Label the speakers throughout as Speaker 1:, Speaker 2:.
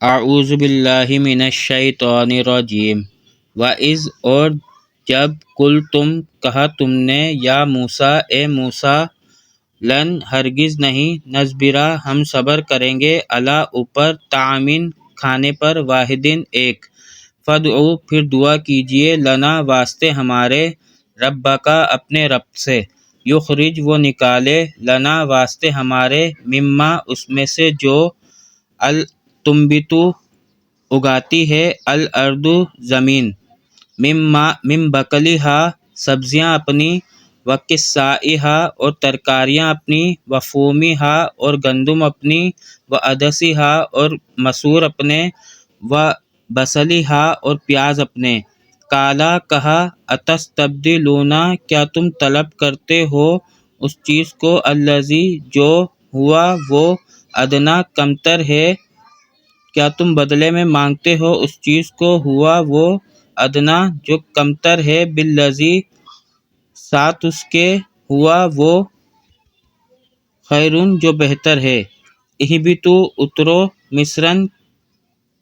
Speaker 1: اعوذ باللہ من الشیطان الرجیم وَإِذْ اور جب کل تم کہا تم نے یا موسیٰ اے موسیٰ لن ہرگز نہیں نصبرا ہم صبر کریں گے علی اوپر طعام کھانے پر واحدن ایک فدعو پھر دعا کیجئے لنا واسطے ہمارے ربکا اپنے رب سے یخرج وہ نکالے لنا واسطے ہمارے مما اس میں سے جو تنبتو اگاتی ہے الارض زمین من بقلہا سبزیاں اپنی وقصائہا اور ترکاریاں اپنی وفومہا اور گندم اپنی وعدسہا اور مسور اپنے وبصلہا اور پیاز اپنے کالا کہا اتستبدلون کیا تم طلب کرتے ہو اس چیز کو الذی جو ہوا وہ ادنا کمتر ہے کیا تم بدلے میں مانگتے ہو اس چیز کو ہوا وہ ادنا جو کمتر ہے بالذی ساتھ اس کے ہوا وہ خیرون جو بہتر ہے اہبتو اترو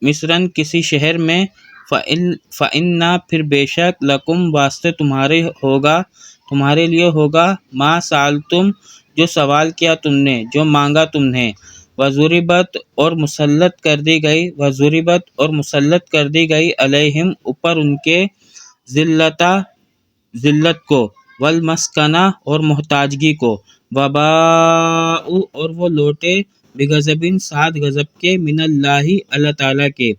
Speaker 1: مصرن کسی شہر میں فإنا پھر بے شک لکم واسطے تمہارے لیے ہوگا ما سألتم جو سوال کیا تم نے جو مانگا تم نے وضربت اور مسلط کر دی گئی علیہم اوپر ان کے ذلت کو والمسکنہ اور محتاجگی کو وباءوا اور وہ لوٹے بغضب ساتھ غضب کے من اللہ تعالیٰ کے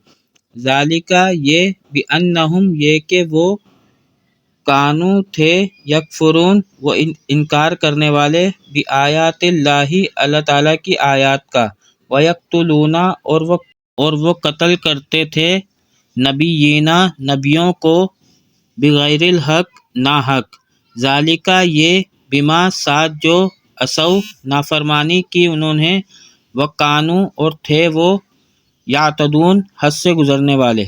Speaker 1: ذالک یہ بأنہم یہ کہ وہ کانو تھے یکفرون وہ انکار کرنے والے بآیات اللہ تعالیٰ کی آیات کا ویقتلون اور وہ قتل کرتے تھے نبیوں کو بغیر الحق ناحق ذالک یہ بما ساتھ جو عصوا نافرمانی کی انہوں نے وکانو اور تھے وہ یعتدون حد سے گزرنے والے